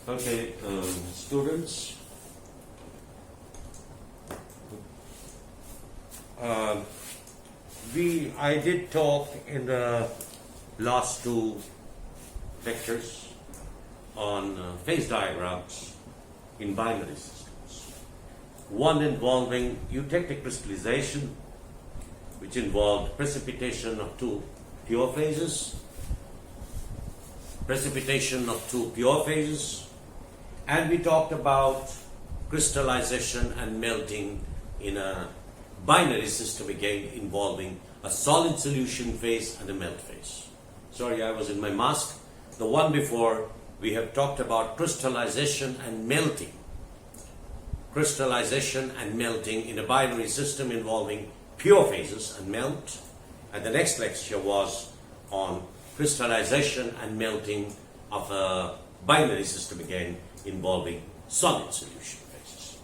Okay, students, I did talk in the last two lectures on phase diagrams in binary systems. One involving eutectic crystallization, which involved precipitation of two pure phases, and we talked about crystallization and melting in a binary system, again involving a solid solution phase and a melt phase. Sorry, I was in my mask. The one before, we have talked about crystallization and melting in a binary system involving pure phases and melt. And the next lecture was on crystallization and melting of a binary system, again involving solid solution phases.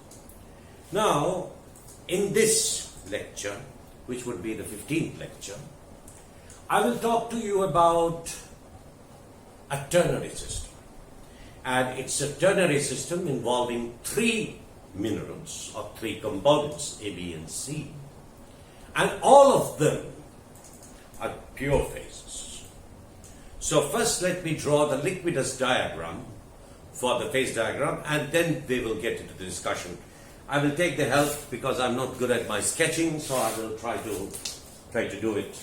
Now, in this lecture, which would be the 15th lecture, I will talk to you about a ternary system. And it's a ternary system involving three minerals or three components, A, B, and C. And all of them are pure phases. So first let me draw the liquidus diagram for the phase diagram, and then they will get into the discussion. I will take the help because I'm not good at my sketching, so I will try to do it.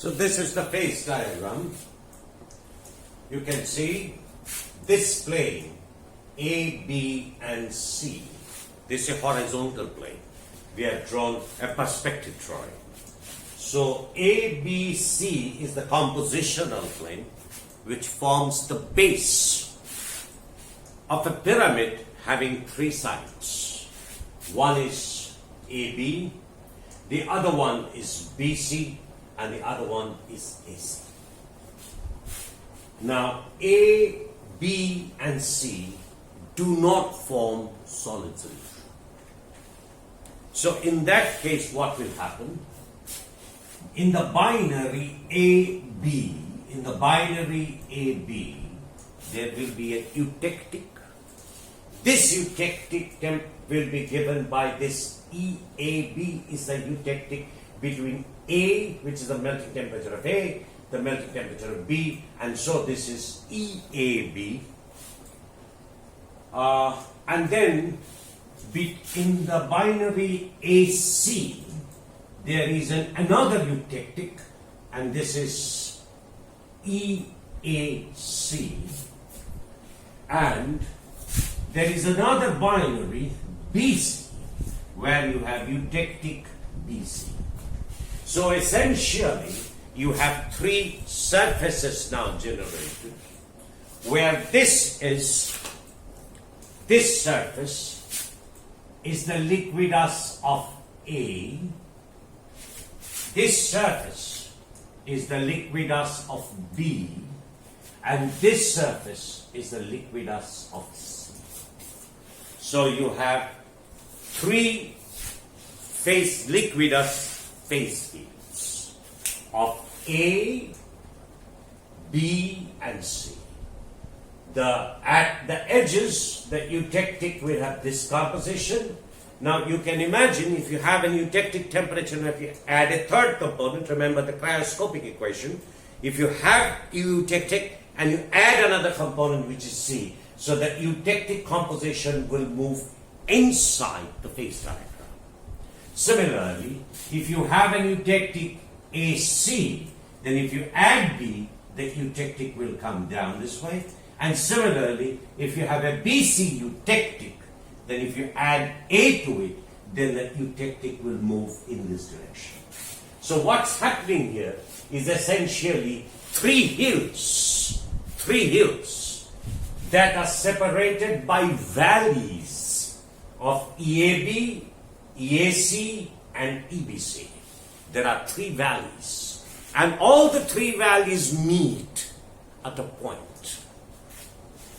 So this is the phase diagram. You can see this plane, A, B, and C. This is a horizontal plane. We have drawn a perspective drawing. So A, B, C is the compositional plane which forms the base of a pyramid having three sides. One is AB, the other one is BC, and the other one is AC. Now A, B and C do not form solid solution. So in that case, what will happen? In the binary AB, there will be a eutectic. This eutectic temp will be given by this EAB is the eutectic between A, which is the melting temperature of A, the melting temperature of B, and so this is EAB. And then in the binary AC, there is another eutectic, and this is EAC, and there is another binary BC where you have eutectic BC. So essentially you have three surfaces now generated, where this surface is the liquidus of A, this surface is the liquidus of B, and this surface is the liquidus of C. So you have three liquidus phase fields of A, B, and C. At the edges, the eutectic will have this composition. Now you can imagine if you have an eutectic temperature and if you add a third component, remember the cryoscopic equation, if you have eutectic and you add another component which is C, so the eutectic composition will move inside the phase diagram. Similarly, if you have an eutectic AC, then if you add B, the eutectic will come down this way. And similarly, if you have a BC eutectic, then if you add A to it, then the eutectic will move in this direction. So what's happening here is essentially three hills that are separated by valleys of EAB, EAC, and EBC. There are three valleys, and all the three valleys meet at a point,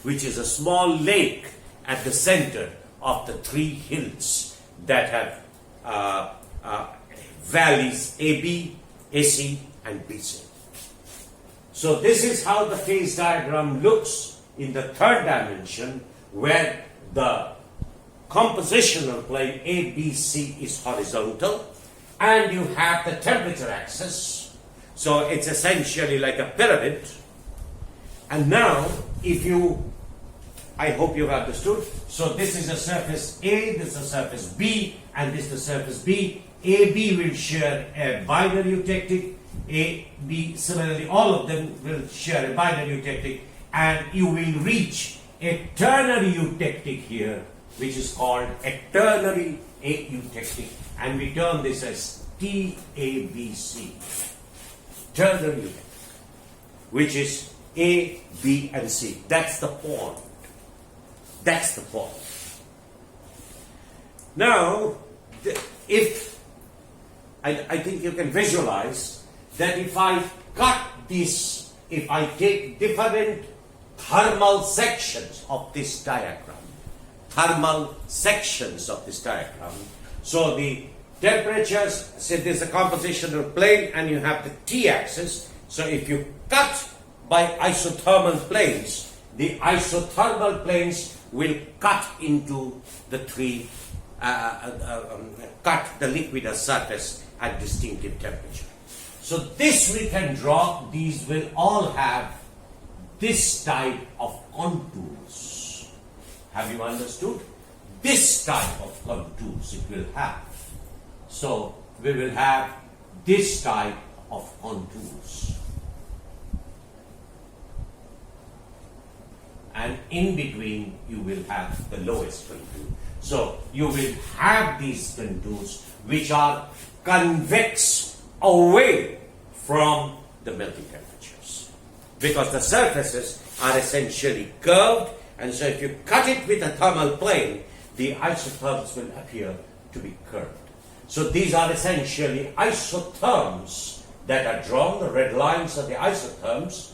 which is a small lake at the center of the three hills that have valleys AB, AC, and BC. So this is how the phase diagram looks in the third dimension, where the compositional plane ABC is horizontal, and you have the temperature axis. So it's essentially like a pyramid. And now, I hope you've understood. So this is a surface A, this is a surface B, and this is the surface B. AB will share a binary eutectic. A, B, similarly, all of them will share a binary eutectic, and you will reach a ternary eutectic here, which is called a ternary eutectic, and we term this as TABC, ternary eutectic, which is A, B, and C. That's the pond. That's the pond. Now, I think you can visualize that if I cut this, if I take different thermal sections of this diagram, so the temperatures, say there's a compositional plane and you have the t-axis, so if you cut by isothermal planes, the isothermal planes will cut into the cut the liquidus surface at distinctive temperature. So this we can draw. These will all have this type of contours. Have you understood? This type of contours it will have. So we will have this type of contours. And in between you will have the lowest contour. So you will have these contours which are convex away from the melting temperatures, because the surfaces are essentially curved, and so if you cut it with a thermal plane, the isotherms will appear to be curved. So these are essentially isotherms that are drawn. The red lines are the isotherms,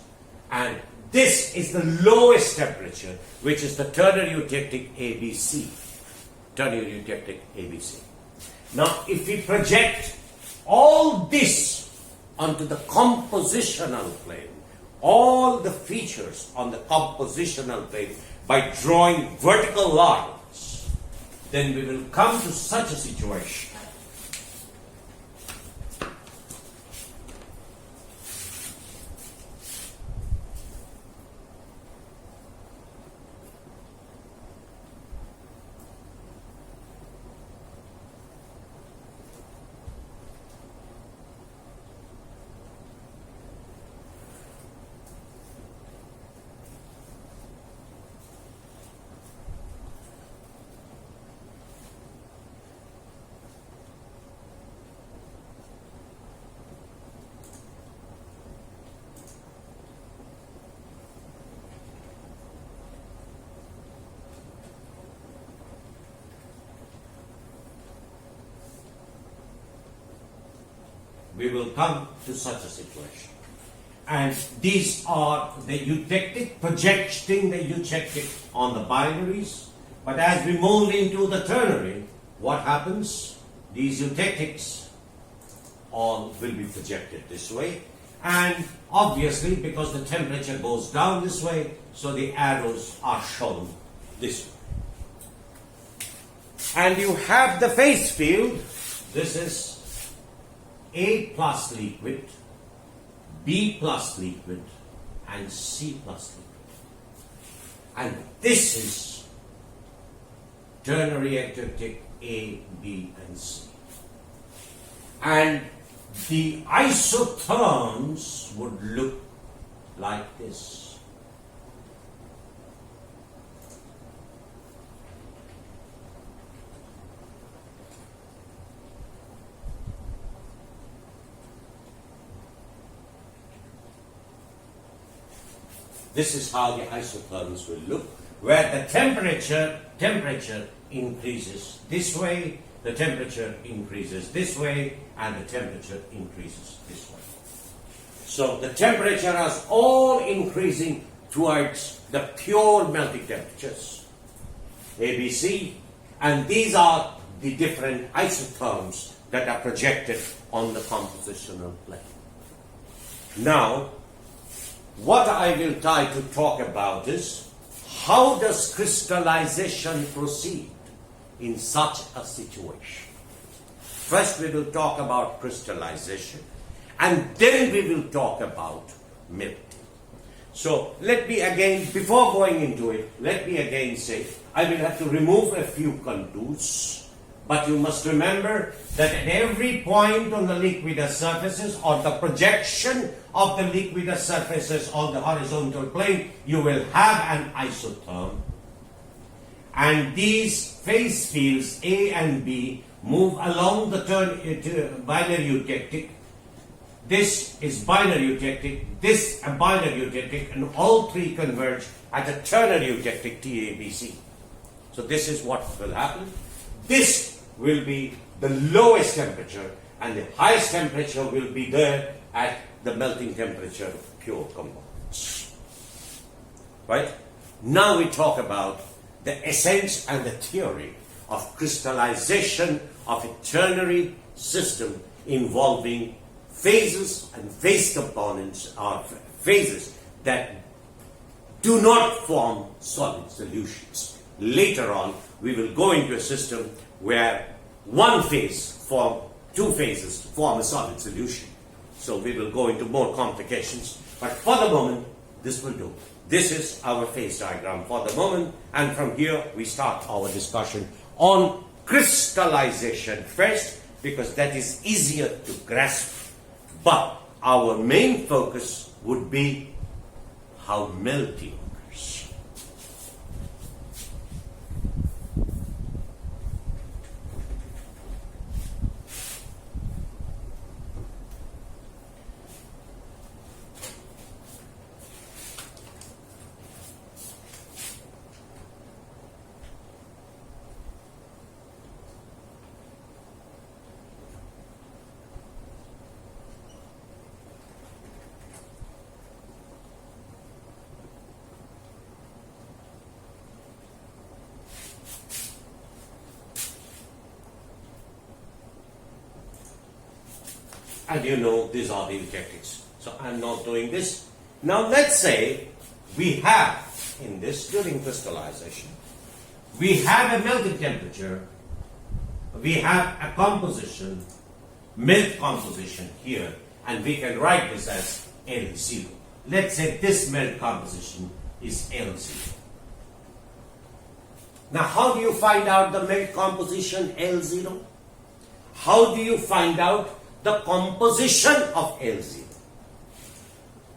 and This is the lowest temperature, which is the ternary eutectic ABC. Ternary eutectic ABC. Now, if we project all this onto the compositional plane, all the features on the compositional plane, by drawing vertical lines, then we will come to such a situation. We will come to such a situation. And these are the eutectic, projecting the eutectic on the binaries. But as we move into the ternary, what happens? These eutectics all will be projected this way. And obviously, because the temperature goes down this way, so the arrows are shown this way. And you have the phase field. This is A plus liquid, B plus liquid, and C plus liquid. And this is ternary eutectic A, B, and C. And the isotherms would look like this. This is how the isotherms will look, where the temperature increases this way, the temperature increases this way, and the temperature increases this way. So the temperature is all increasing towards the pure melting temperatures, ABC, and these are the different isotherms that are projected on the compositional plane. Now, what I will try to talk about is how does crystallization proceed in such a situation. First we will talk about crystallization and then we will talk about melting. So let me again, before going into it, let me again say I will have to remove a few contours. But you must remember that at every point on the liquidous surfaces or the projection of the liquidous surfaces on the horizontal plane, you will have an isotherm. And these phase fields A and B move along the binary eutectic. This is binary eutectic, this a binary eutectic, and all three converge at a ternary eutectic TABC. So this is what will happen. This will be the lowest temperature and the highest temperature will be there at the melting temperature of pure compounds. Right? Now we talk about the essence and the theory of crystallization of a ternary system involving phases and phase components or phases that do not form solid solutions. Later on, we will go into a system where one phase form two phases to form a solid solution. So we will go into more complications. But for the moment, this will do. This is our phase diagram for the moment. And from here, we start our discussion on crystallization first, because that is easier to grasp. But our main focus would be how melting occurs. And you know these are the techniques. So I'm not doing this. Now let's say we have in this during crystallization, we have a melting temperature, we have a composition, melt composition here, and we can write this as L0. Let's say this melt composition is L0. Now how do you find out the melt composition L0? How do you find out the composition of L0?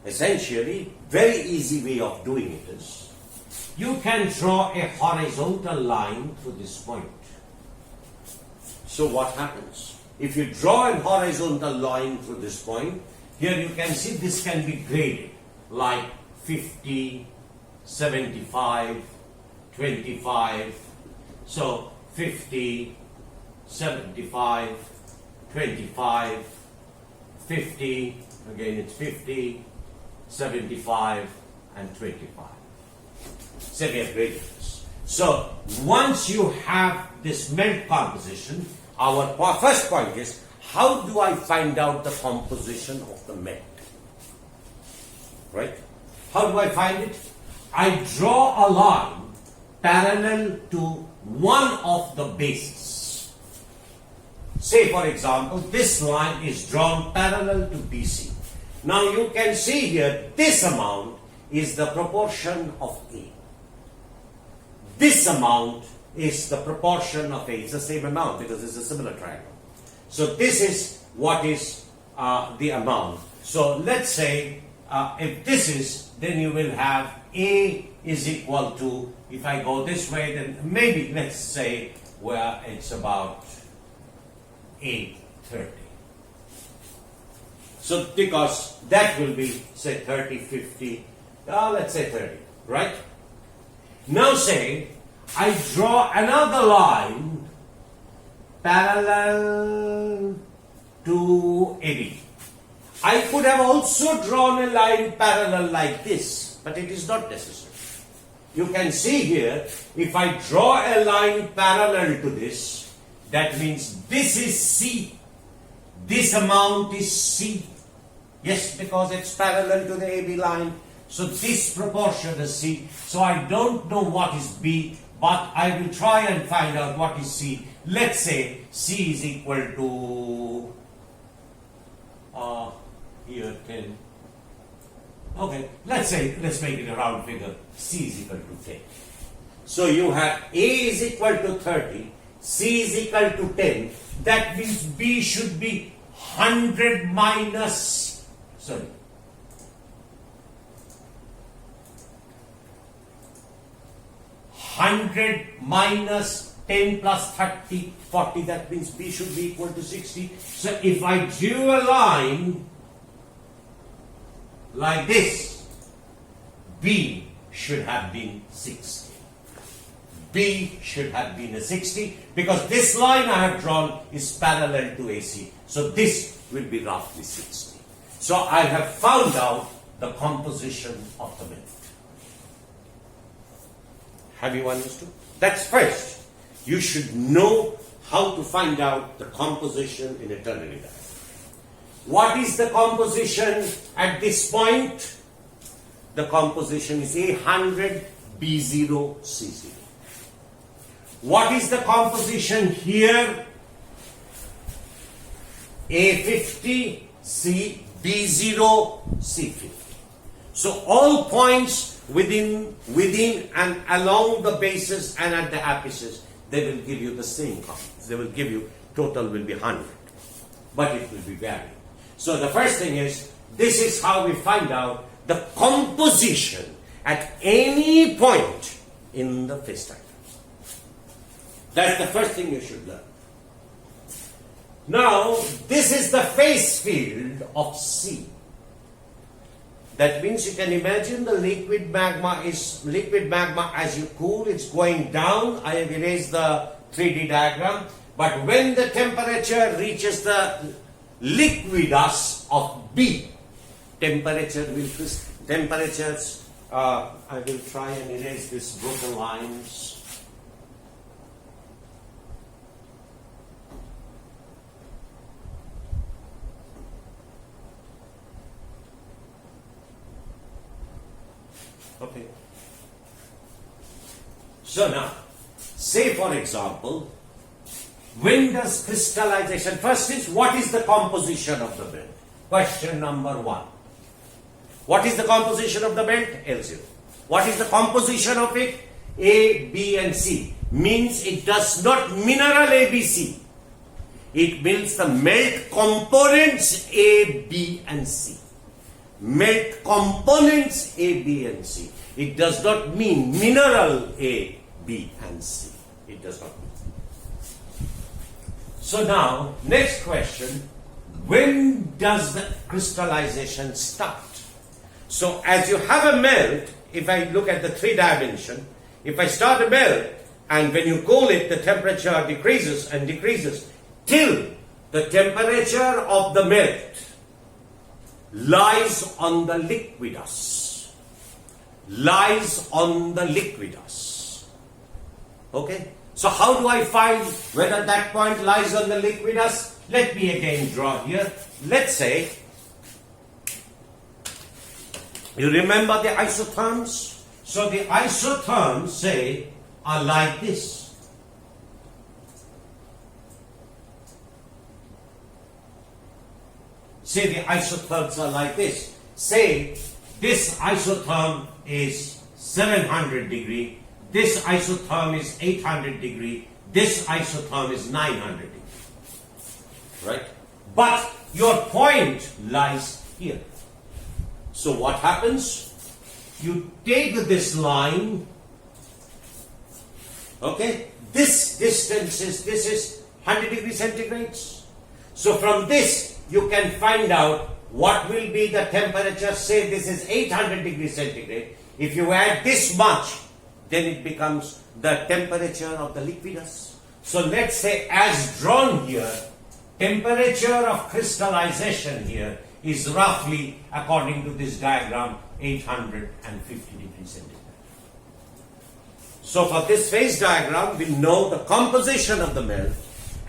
Essentially, very easy way of doing it is, you can draw a horizontal line through this point. So what happens? If you draw a horizontal line through this point, here you can see this can be graded like 50, 75, 25. So 50, 75, 25, 50, again it's 50, 75 and 25. So we have graded this. So once you have this melt composition, our first point is, how do I find out the composition of the melt? Right? How do I find it? I draw a line parallel to one of the bases. Say for example, this line is drawn parallel to BC. Now you can see here, this amount is the proportion of A. This amount is the proportion of A. It's the same amount because it's a similar triangle. So this is what is the amount. So let's say if this is, then you will have A is equal to, if I go this way, then maybe let's say where it's about 830. So because that will be say 30, 50, let's say 30, right? Now say I draw another line parallel to AB. I could have also drawn a line parallel like this, but it is not necessary. You can see here, if I draw a line parallel to this, that means this is C. This amount is C. Yes, because it's parallel to the AB line. So this proportion is C. So I don't know what is B, but I will try and find out what is C. Let's say C is equal to here 10. Okay, let's make it a round figure. C is equal to 10. So you have A is equal to 30, C is equal to 10. That means B should be 100 minus, 100 minus 10 plus 30, 40. That means B should be equal to 60. So if I drew a line like this, B should have been 60. B should have been a 60 because this line I have drawn is parallel to AC. So this will be roughly 60. So I have found out the composition of the melt. Have you understood? That's first. You should know how to find out the composition in a ternary diagram. What is the composition at this point? The composition is A100, B0, C0. What is the composition here? A50, C, B0, C50. So all points within and along the bases and at the apices, they will give you the same components. They will give you, total will be 100. But it will be varied. So the first thing is, this is how we find out the composition at any point in the phase diagram. That's the first thing you should learn. Now, this is the phase field of C. That means you can imagine the liquid magma as you cool, it's going down. I have erased the 3D diagram. But when the temperature reaches the liquidus of B, I will try and erase these broken lines. Okay. So now, say for example, when does crystallization, first is what is the composition of the belt? Question number 1. What is the composition of the belt? L0. What is the composition of it? A, B and C. Means it does not mineral ABC. It means the melt components A, B and C. Melt components A, B and C. It does not mean mineral A, B and C. It does not mean. So now, next question, when does the crystallization start? So as you have a melt, if I look at the 3 dimension, if I start a melt and when you cool it, the temperature decreases and decreases till the temperature of the melt lies on the liquidus. Lies on the liquidus. Okay? So how do I find whether that point lies on the liquidus? Let me again draw here. Let's say, you remember the isotherms? So the isotherms, say, are like this. Say the isotherms are like this. Say this isotherm is 700 degree. This isotherm is 800 degree. This isotherm is 900 degree. Right? But your point lies here. So what happens? You take this line. Okay? This distance is, this is 100 degrees centigrades. So from this, you can find out what will be the temperature. Say this is 800 degrees centigrade. If you add this much, then it becomes the temperature of the liquidus. So let's say as drawn here, temperature of crystallization here is roughly, according to this diagram, 850 degrees centigrade. So for this phase diagram, we know the composition of the melt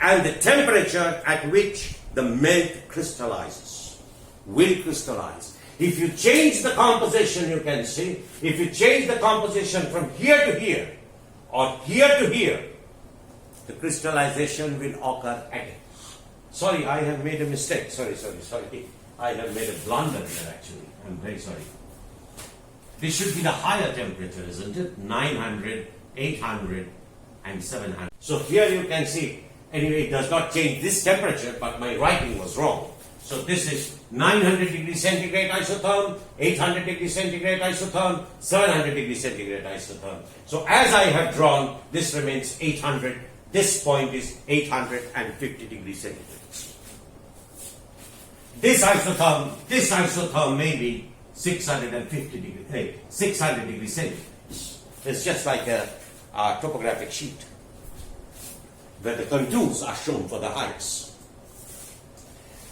and the temperature at which the melt crystallizes, will crystallize. If you change the composition, you can see, if you change the composition from here to here, or here to here, the crystallization will occur again. Sorry, I have made a mistake. Sorry. I have made a blunder here actually. I'm very sorry. This should be the higher temperature, isn't it? 900, 800 and 700. So here you can see, anyway, it does not change this temperature, but my writing was wrong. So this is 900 degrees centigrade isotherm, 800 degrees centigrade isotherm, 700 degrees centigrade isotherm. So as I have drawn, this remains 800. This point is 850 degrees centigrade. This isotherm may be 650 degrees, 600 degrees centigrade. It's just like a topographic sheet where the contours are shown for the heights.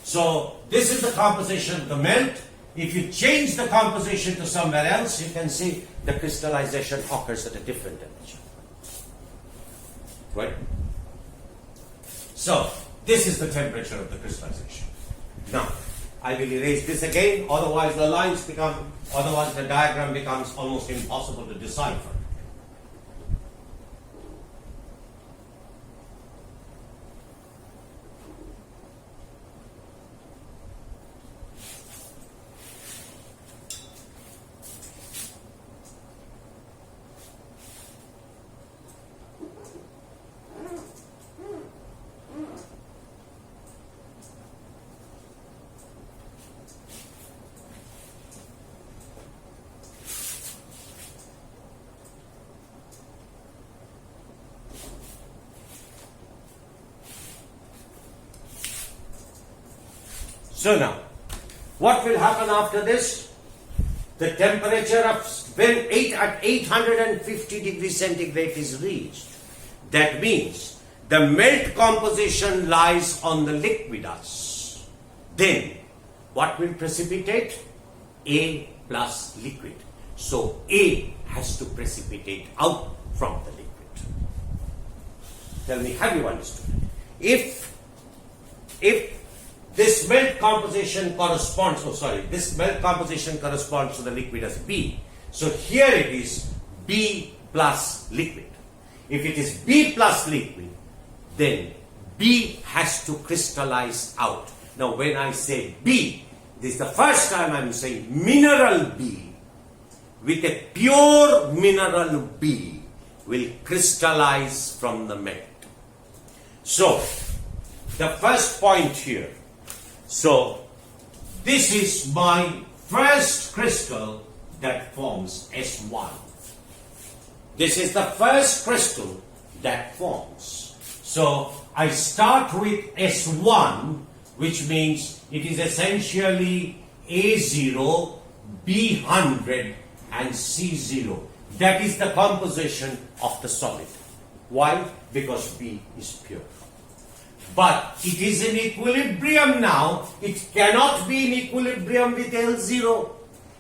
So this is the composition of the melt. If you change the composition to somewhere else, you can see the crystallization occurs at a different temperature. Right? So this is the temperature of the crystallization. Now, I will erase this again, otherwise the diagram becomes almost impossible to decipher. So now, what will happen after this? The temperature of when at 850 degrees centigrade is reached, that means the melt composition lies on the liquidus. Then, what will precipitate? A plus liquid. So, A has to precipitate out from the liquid. Tell me, have you understood it? If this melt composition corresponds to the liquidus B, So here it is B plus liquid. If it is B plus liquid, then B has to crystallize out. Now when I say B, this is the first time I'm saying mineral B with a pure mineral B will crystallize from the melt. So the first point here. So this is my first crystal that forms S1. This is the first crystal that forms. So I start with S1, which means it is essentially A0, B100 and C0. That is the composition of the solid. Why? Because B is pure. But it is in equilibrium now. It cannot be in equilibrium with L0.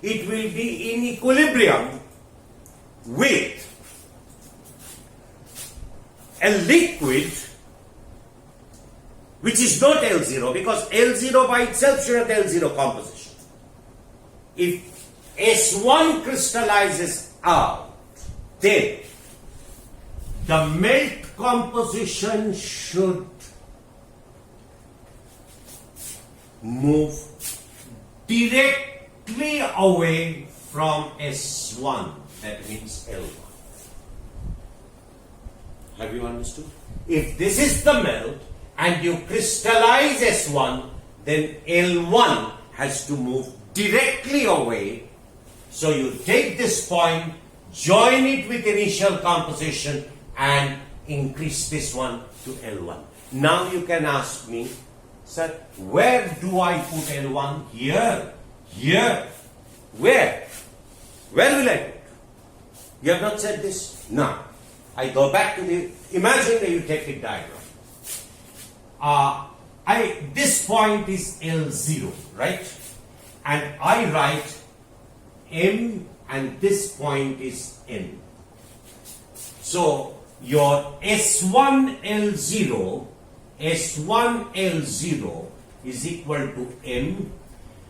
It will be in equilibrium with a liquid which is not L0, because L0 by itself should have L0 composition. If S1 crystallizes out, then the melt composition should move directly away from S1. That means L1. Have you understood? If this is the melt and you crystallize S1, then L1 has to move directly away. So you take this point, join it with initial composition and increase this one to L1. Now you can ask me, sir, where do I put L1? Here. Here. Where? Where will I put? You have not said this? No. I go back to the imaginary eutectic diagram. This point is L0, right? And I write M and this point is N. So your S1L0 is equal to M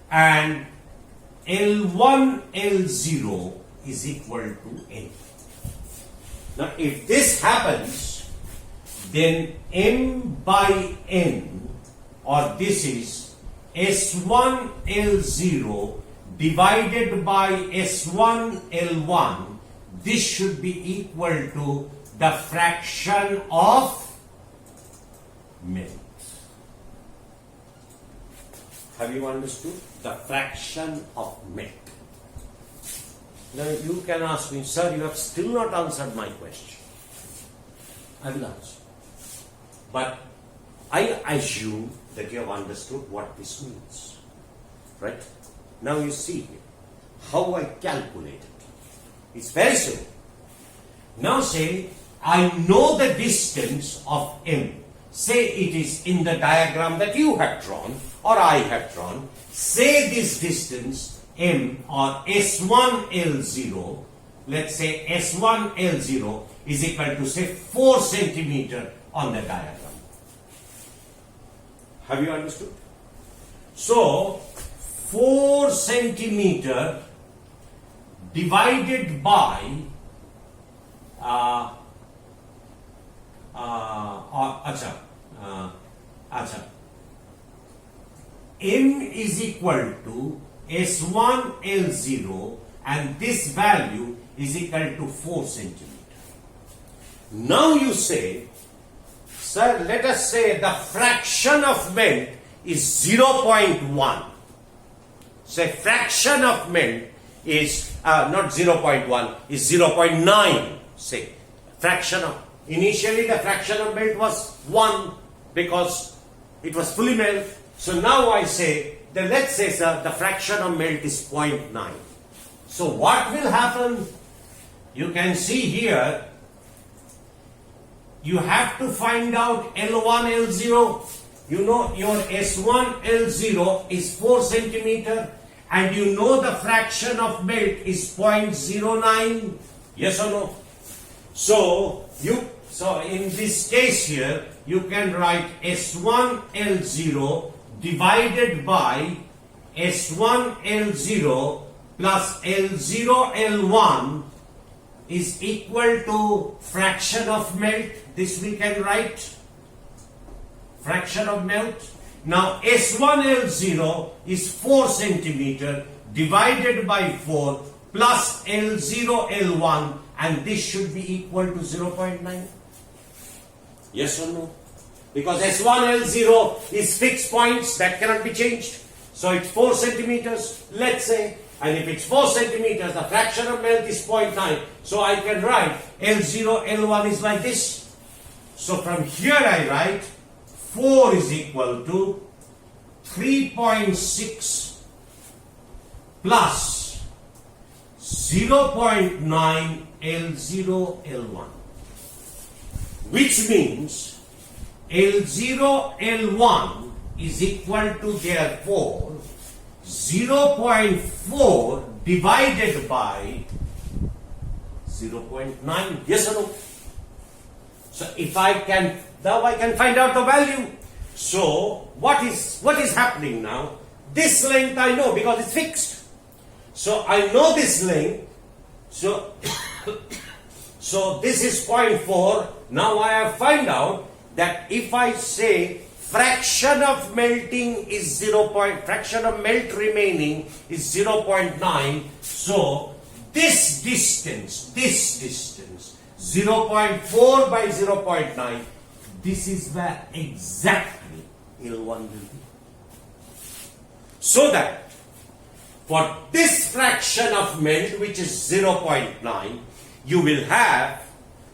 and L1L0 is equal to N. Now if this happens, then M by N, or this is S1L0 divided by S1L1, this should be equal to the fraction of melt. Have you understood? The fraction of melt. Now you can ask me, sir, you have still not answered my question. I will answer. But I assume that you have understood what this means. Right? Now you see here how I calculate it. It's very simple. Now say, I know the distance of M. Say it is in the diagram that you have drawn or I have drawn. Say this distance M or S1L0, let's say S1L0 is equal to say 4 centimeter on the diagram. Have you understood? So 4 centimeter divided by M is equal to S1L0 and this value is equal to 4 centimeter. Now you say, sir, let us say the fraction of melt is 0.1. Say fraction of melt is not 0.1, is 0.9. Say fraction of, initially the fraction of melt was 1 because it was fully melt. So now I say that let's say, sir, the fraction of melt is 0.9. So what will happen? You can see here, you have to find out L1, L0. You know your S1, L0 is 4 centimeter and you know the fraction of melt is 0.09. Yes or no? So in this case here, you can write S1, L0 divided by S1L0 plus L0 L1 is equal to fraction of melt. This we can write. Fraction of melt. Now S1 L0 is 4 centimeter divided by 4 plus L0 L1, and this should be equal to 0.9. Yes or no? Because S1 L0 is fixed points that cannot be changed. So it's 4 centimeters, let's say. And if it's 4 centimeters, the fraction of melt is 0.9. So I can write L0 L1 is like this. So from here I write 4 is equal to 3.6 plus 0.9 L0 L1, which means L0 L1 is equal to therefore 0.4 divided by 0.9. Yes or no? So if I can, now I can find out the value. So what is happening now? This length I know because it's fixed. So I know this length. So this is 0.4. Now I have found out that if I say fraction of melting is fraction of melt remaining is 0.9. So this distance, 0.4 by 0.9, this is where exactly L1 will be. So that for this fraction of melt, which is 0.9, you will have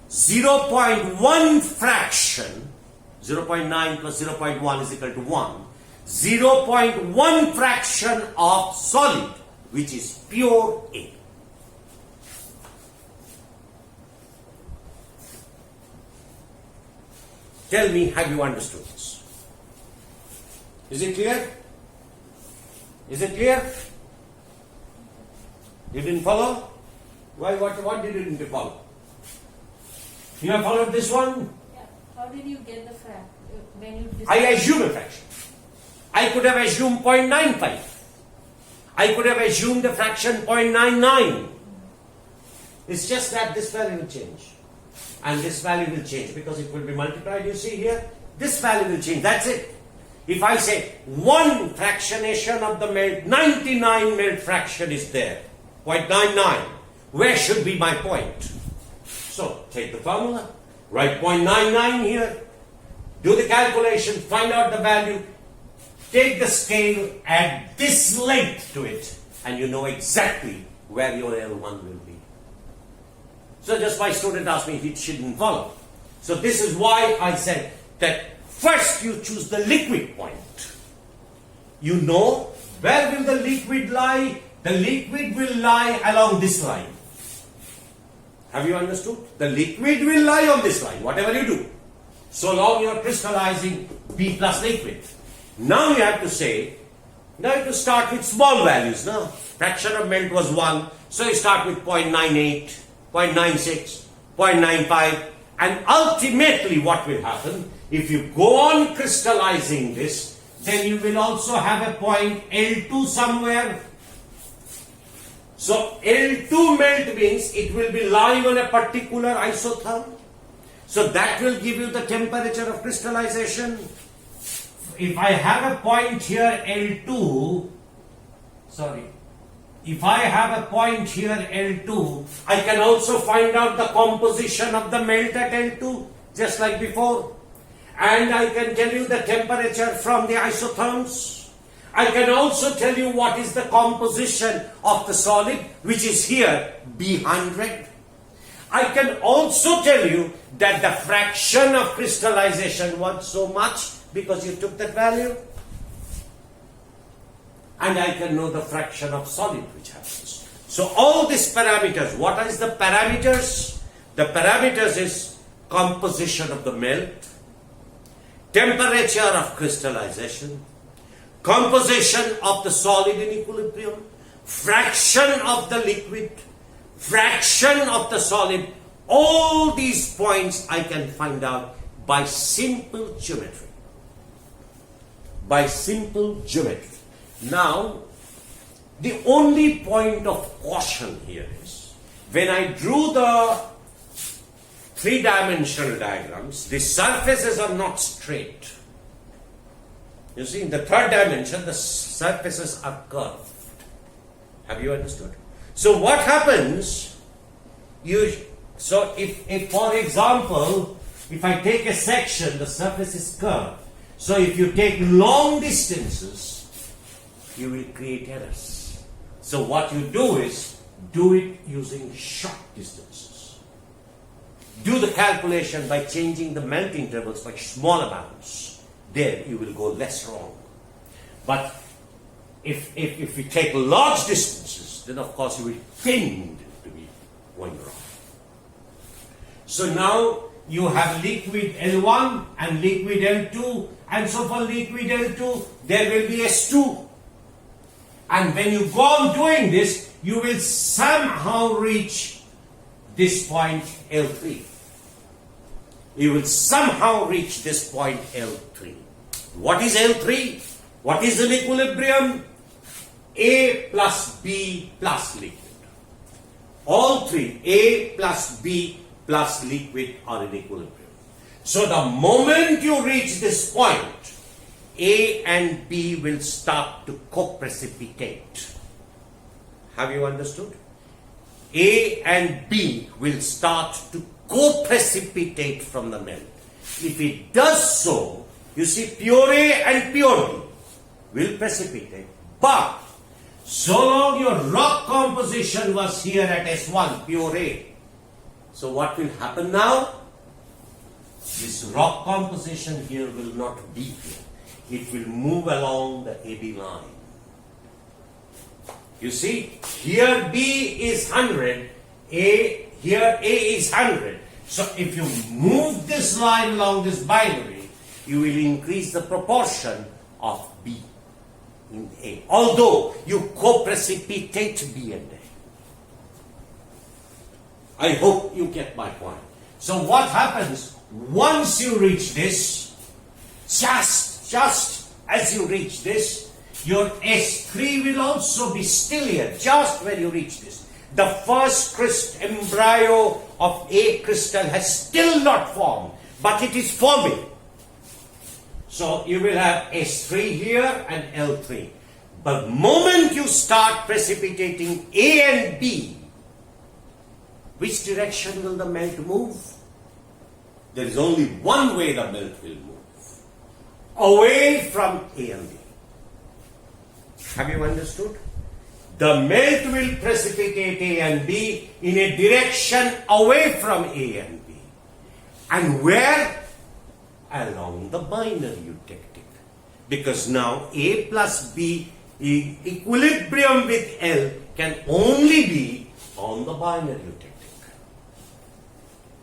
0.1 fraction, 0.9 plus 0.1 is equal to 1, 0.1 fraction of solid, which is pure air. Tell me, have you understood this? Is it clear? Is it clear? You didn't follow? Why? What did you didn't follow? You have followed this one? Yeah. How did you get the fraction? When you I assume a fraction. I could have assumed 0.95. I could have assumed the fraction 0.99. It's just that this value will change. And this value will change because it will be multiplied. You see here? This value will change. That's it. If I say one fractionation of the melt, 99 melt fraction is there. 0.99. Where should be my point? So take the formula. Write 0.99 here. Do the calculation. Find out the value. Take the scale. Add this length to it. And you know exactly where your L1 will be. So just my student asked me if it shouldn't follow. So this is why I said that first you choose the liquid point. You know where will the liquid lie? The liquid will lie along this line. Have you understood? The liquid will lie on this line, whatever you do. So long you are crystallizing B plus liquid. Now you have to say, now you have to start with small values. Now, fraction of melt was 1. So you start with 0.98, 0.96, 0.95. And ultimately what will happen, if you go on crystallizing this, then you will also have a point L2 somewhere. So L2 melt means it will be lying on a particular isotherm. So that will give you the temperature of crystallization. If I have a point here L2, if I have a point here L2, I can also find out the composition of the melt at L2, just like before. And I can tell you the temperature from the isotherms. I can also tell you what is the composition of the solid, which is here, B100. I can also tell you that the fraction of crystallization was so much because you took that value. And I can know the fraction of solid which happens. So all these parameters, what is the parameters? The parameters is composition of the melt, temperature of crystallization, composition of the solid in equilibrium, fraction of the liquid, fraction of the solid. All these points I can find out by simple geometry. By simple geometry. Now, The only point of caution here is, when I drew the three-dimensional diagrams, the surfaces are not straight. You see, in the third dimension, the surfaces are curved. Have you understood? So what happens, so if for example, if I take a section, the surface is curved. So if you take long distances, you will create errors. So what you do is, do it using short distances. Do the calculation by changing the melt intervals by small amounts. There you will go less wrong. But if you take large distances, then of course you will tend to be going wrong. So now you have liquid L1 and liquid L2, and so for liquid L2 there will be S2. And when you go on doing this, you will somehow reach this point L3. You will somehow reach this point L3. What is L3? What is an equilibrium? A plus B plus liquid. All three, A plus B plus liquid, are in equilibrium. So the moment you reach this point, A and B will start to co-precipitate. Have you understood? A and B will start to co-precipitate from the melt. If it does so, you see, pure A and pure B will precipitate. But so long your rock composition was here at S1, pure A. So what will happen now? This rock composition here will not be here. It will move along the AB line. You see, here B is 100, here A is 100. So if you move this line along this binary, you will increase the proportion of B in A. Although you co-precipitate B and A. I hope you get my point. So what happens once you reach this, just as you reach this, your S3 will also be still here, just when you reach this. The first embryo of A crystal has still not formed, but it is forming. So you will have S3 here and L3. But moment you start precipitating A and B, which direction will the melt move? There is only one way the melt will move. Away from A and B. Have you understood? The melt will precipitate A and B in a direction away from A and B. And where? Along the binary eutectic. Because now A plus B in equilibrium with L can only be on the binary eutectic.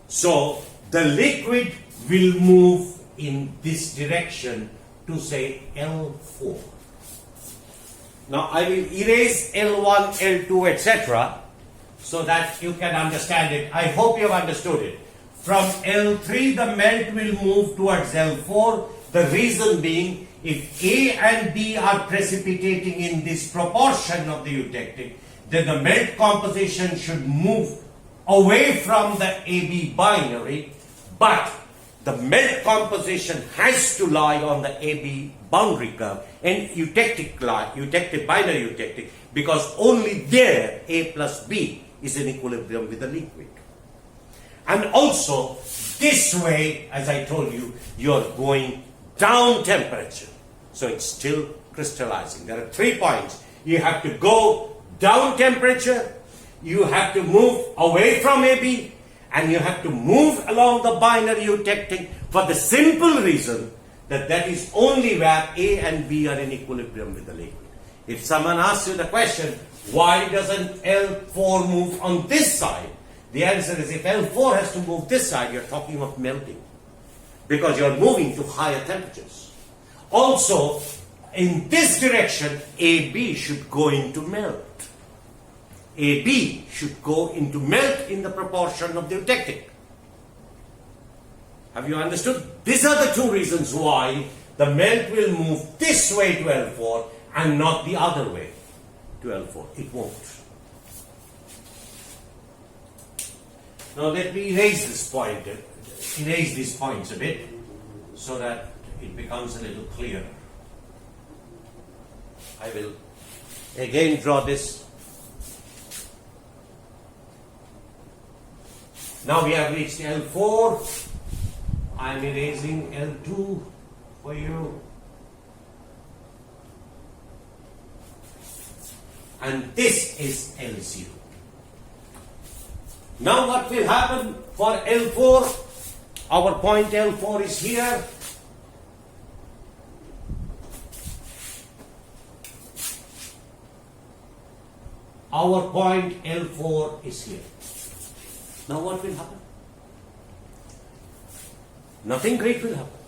So the liquid will move in this direction to say L4. Now I will erase L1, L2, etc. so that you can understand it. I hope you have understood it. From L3 the melt will move towards L4. The reason being, if A and B are precipitating in this proportion of the eutectic, then the melt composition should move away from the AB binary, but the melt composition has to lie on the AB boundary curve and eutectic binary eutectic, because only there A plus B is in equilibrium with the liquid. And also, this way, as I told you, you're going down temperature. So it's still crystallizing. There are 3 points. You have to go down temperature, you have to move away from AB, and you have to move along the binary eutectic for the simple reason that that is only where A and B are in equilibrium with the liquid. If someone asks you the question, why doesn't L4 move on this side? The answer is, if L4 has to move this side, you're talking of melting, because you're moving to higher temperatures. Also, in this direction, AB should go into melt. AB should go into melt in the proportion of the eutectic. Have you understood? These are the 2 reasons why the melt will move this way to L4 and not the other way to L4. It won't. Now let me erase this point, erase these points a bit so that it becomes a little clearer. I will again draw this. Now we have reached L4. I am erasing L2 for you. And this is L0. Now what will happen for L4? Our point L4 is here. Our point L4 is here. Now what will happen? Nothing great will happen.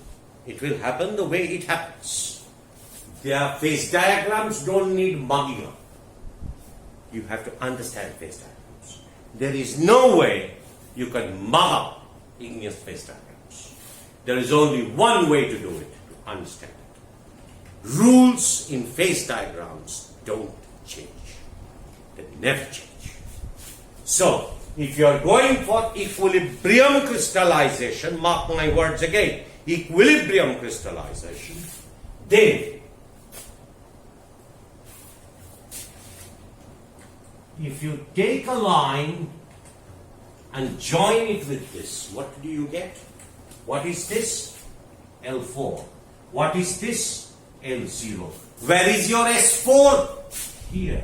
It will happen the way it happens. Their phase diagrams don't need mugging up. You have to understand phase diagrams. There is no way you can mug up igneous phase diagrams. There is only one way to do it, to understand it. Rules in phase diagrams don't change. They never change. So, if you are going for equilibrium crystallization, mark my words again, equilibrium crystallization, then if you take a line and join it with this, what do you get? What is this? L4. What is this? L0. Where is your S4? Here.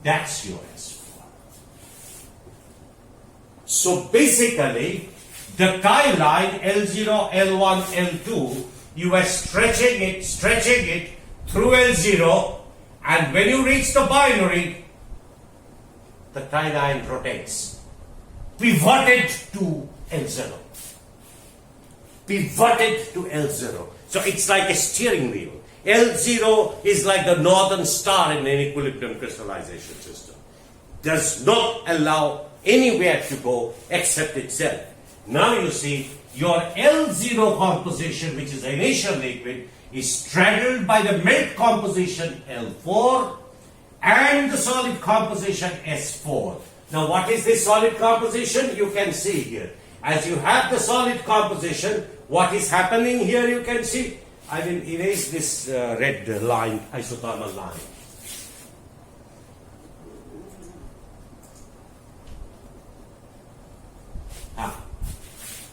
That's your S4. So basically, the tie line L0, L1, L2, you are stretching it through L0, and when you reach the binary, the tie line rotates, pivoted to L0. Pivoted to L0. So it's like a steering wheel. L0 is like the northern star in an equilibrium crystallization system. Does not allow anywhere to go except itself. Now you see your L0 composition, which is the initial liquid, is straddled by the melt composition L4 and the solid composition S4. Now what is this solid composition? You can see here. As you have the solid composition, what is happening here you can see. I will erase this red line, isothermal line.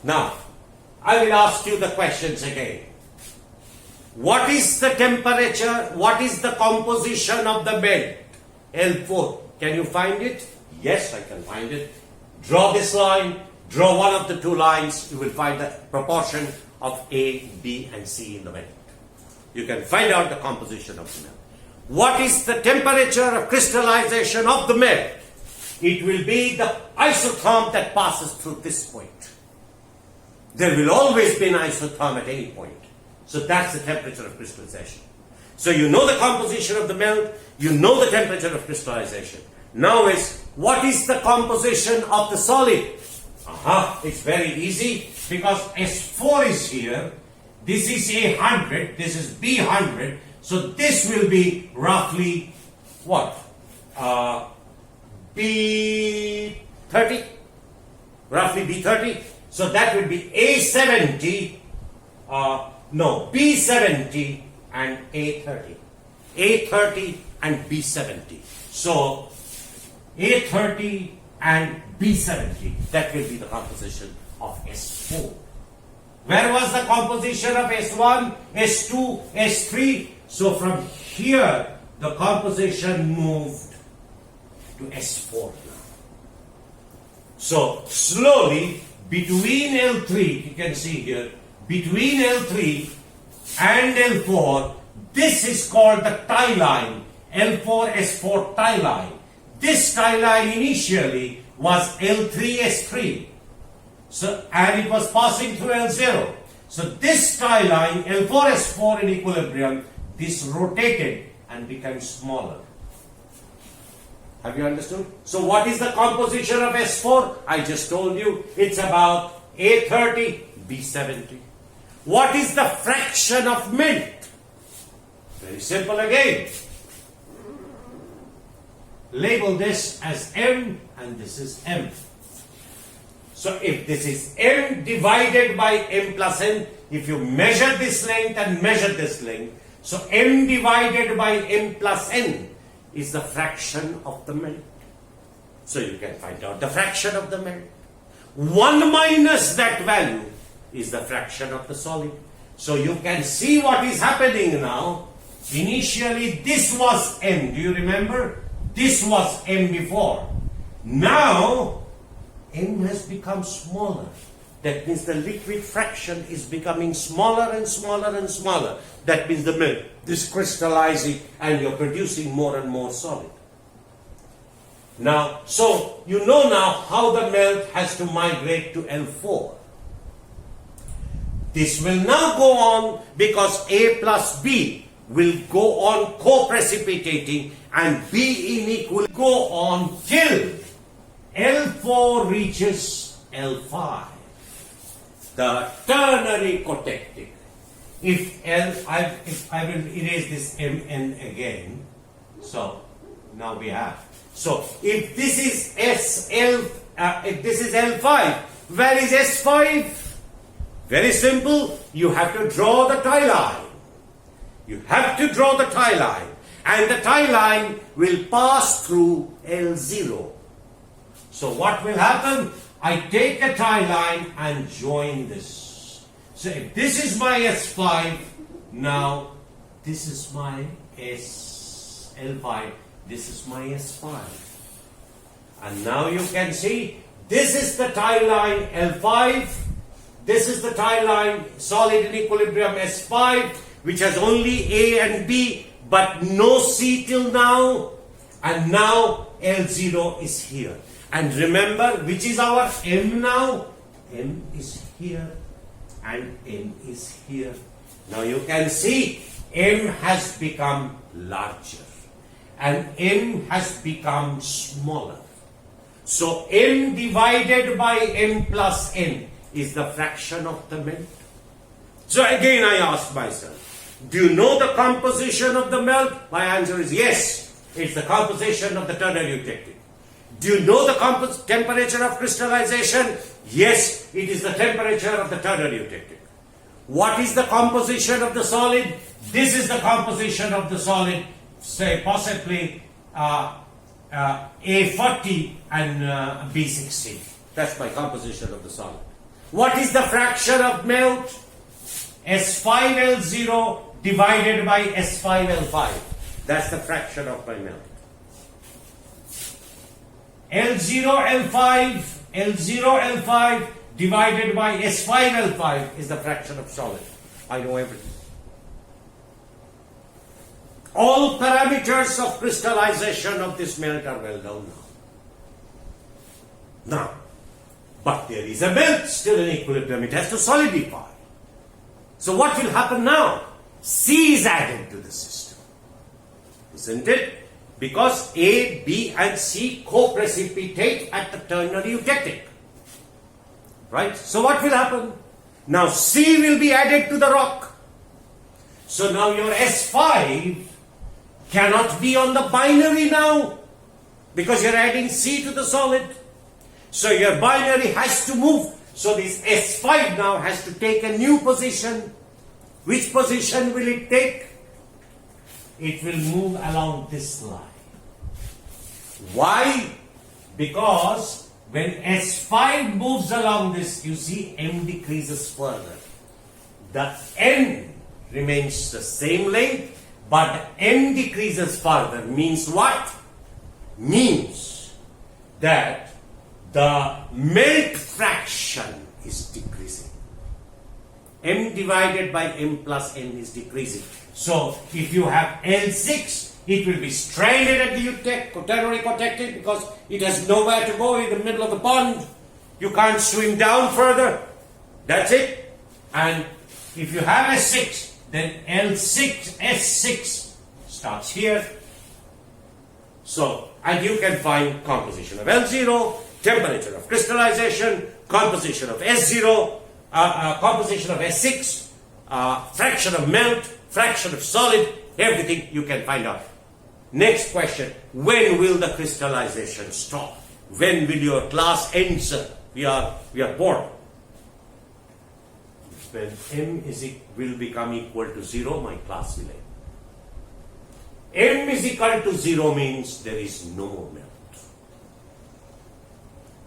Now, I will ask you the questions again. What is the temperature? What is the composition of the melt? L4. Can you find it? Yes, I can find it. Draw this line. Draw one of the two lines. You will find the proportion of A, B, and C in the melt. You can find out the composition of the melt. What is the temperature of crystallization of the melt? It will be the isotherm that passes through this point. There will always be an isotherm at any point. So that's the temperature of crystallization. So you know the composition of the melt, you know the temperature of crystallization. Now is, what is the composition of the solid? It's very easy because S4 is here, this is A100, this is B100, so this will be roughly what? B30? Roughly B30. So that will be A70, B70 and A30. A30 and B70. So A30 and B70, that will be the composition of S4. Where was the composition of S1, S2, S3? So from here, the composition moved to S4 now. So slowly, between L3, you can see here, between L3 and L4, this is called the tie line, L4, S4 tie line. This tie line initially was L3, S3. So, and it was passing through L0. So this tie line, L4, S4 in equilibrium, this rotated and became smaller. Have you understood? So what is the composition of S4? I just told you, it's about A30, B70. What is the fraction of melt? Very simple again. label this as M and this is M. So if this is M divided by M plus N, if you measure this length and measure this length, so M divided by M plus N is the fraction of the melt. So you can find out the fraction of the melt. 1 minus that value is the fraction of the solid. So you can see what is happening now. Initially this was M. Do you remember? This was M before. Now M has become smaller. That means the liquid fraction is becoming smaller and smaller and smaller. That means the milk is crystallizing and you're producing more and more solid. Now, so you know now how the melt has to migrate to L4. This will now go on because A plus B will go on co-precipitating and B in equal go on till L4 reaches L5. The ternary cotectic. If I will erase this Mn again. So now we have. So if this is if this is L5, where is S5? Very simple. You have to draw the tie line. You have to draw the tie line, and the tie line will pass through L0. So what will happen? I take a tie line and join this. So if this is my S5, now this is my L5, this is my S5. And now you can see this is the tie line L5, this is the tie line solid in equilibrium S5, which has only A and B but no C till now, and now L0 is here. And remember, which is our M now? M is here and M is here. Now you can see M has become larger and M has become smaller. So M divided by M plus N is the fraction of the melt. So again I ask myself, do you know the composition of the melt? My answer is yes, it's the composition of the ternary eutectic. Do you know the temperature of crystallization? Yes, it is the temperature of the ternary eutectic. What is the composition of the solid? This is the composition of the solid, say possibly A40 and B60. That's my composition of the solid. What is the fraction of melt? S5L0 divided by S5L5. That's the fraction of my melt. L0L5 divided by S5L5 is the fraction of solid. I know everything. All parameters of crystallization of this melt are well known now. But there is a melt still in equilibrium. It has to solidify. So what will happen now? C is added to the system. Isn't it? Because A, B and C co-precipitate at the ternary eutectic. Right? So what will happen? Now C will be added to the rock. So now your S5 cannot be on the binary now, because you're adding C to the solid. So your binary has to move. So this S5 now has to take a new position. Which position will it take? It will move along this line. Why? Because when S5 moves along this, you see M decreases further. The N remains the same length, but N decreases further. Means what? Means that the melt fraction is decreasing. M divided by M plus N is decreasing. So if you have L6, it will be stranded at the ternary cotectic because it has nowhere to go in the middle of the pond. You can't swim down further. That's it. And if you have S6, then S6 starts here. So, and you can find composition of L0, temperature of crystallization, composition of S0, composition of S6, fraction of melt, fraction of solid, everything you can find out. Next question, when will the crystallization stop? When will your class end, sir? We are bored. When m will become equal to 0, my class will end. M is equal to 0 means there is no more melt.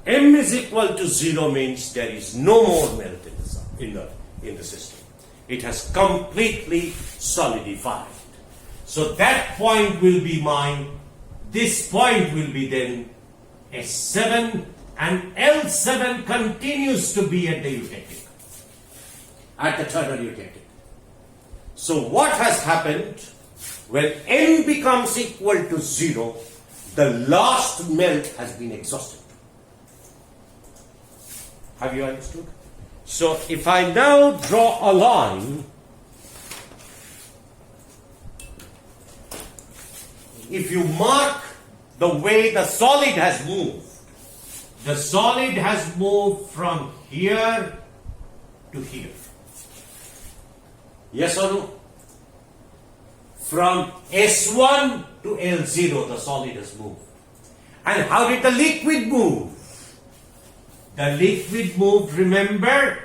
M is equal to 0 means there is no more melt in the system. It has completely solidified. So that point will be mine. This point will be then S7, and L7 continues to be at the eutectic, at the ternary eutectic. So what has happened? When M becomes equal to 0, the last melt has been exhausted. Have you understood? So if I now draw a line, if you mark the way the solid has moved, the solid has moved from here to here. Yes or no? From S1 to L0, the solid has moved. And how did the liquid move? The liquid moved, remember,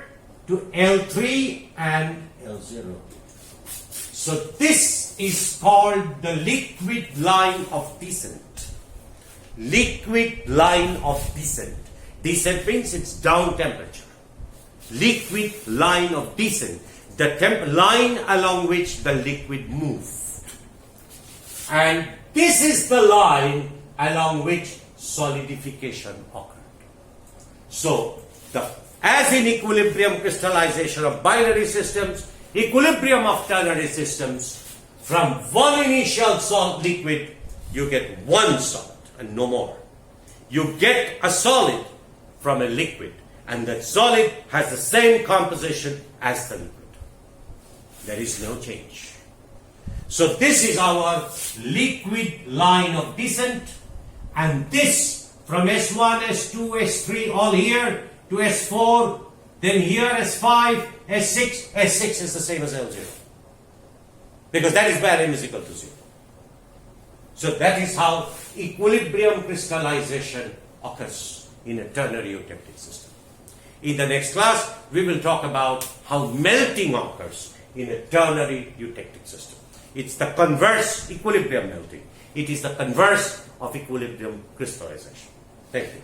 to L3 and L0. So this is called the liquid line of descent. Liquid line of descent. Descent means it's down temperature. Liquid line of descent. The line along which the liquid moved. And this is the line along which solidification occurred. So, as in equilibrium crystallization of binary systems, equilibrium of ternary systems, from one initial solid liquid, you get one solid and no more. You get a solid from a liquid, and that solid has the same composition as the liquid. There is no change. So this is our liquid line of descent, and this from S1, S2, S3, all here to S4, then here S5, S6. S6 is the same as L0, because that is where M is equal to 0. So that is how equilibrium crystallization occurs in a ternary eutectic system. In the next class, we will talk about how melting occurs in a ternary eutectic system. It's the converse equilibrium melting. It is the converse of equilibrium crystallization. Thank you.